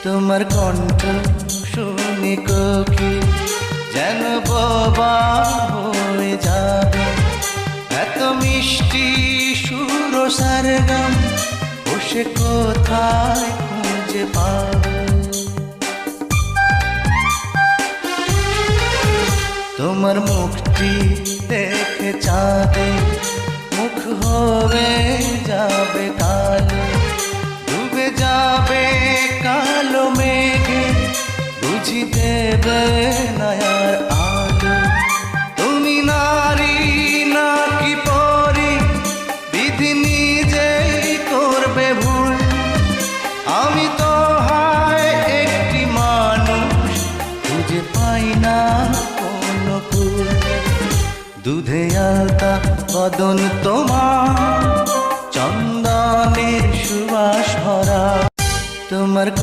তোমার কণ্ঠ শুনে কোকিল যেন বোবা হয়ে যাবে। এত মিষ্টি সুর সারগাম বসে কোথায় খুঁজে পাবে। তোমার মুখটি দেখে চাঁদে মুখ হয়ে যাবে কালো, ডুবে যাবে কালো মেঘে, বুঝি দেবে না আর আলো। তুমি নারী নাকি পরি, বিধি নিজেই করবে ভুল। আমি তো হয় একটি মানুষ, খুঁজে পাই না কোনো কুল। দুধে আলতা বদন তোমার,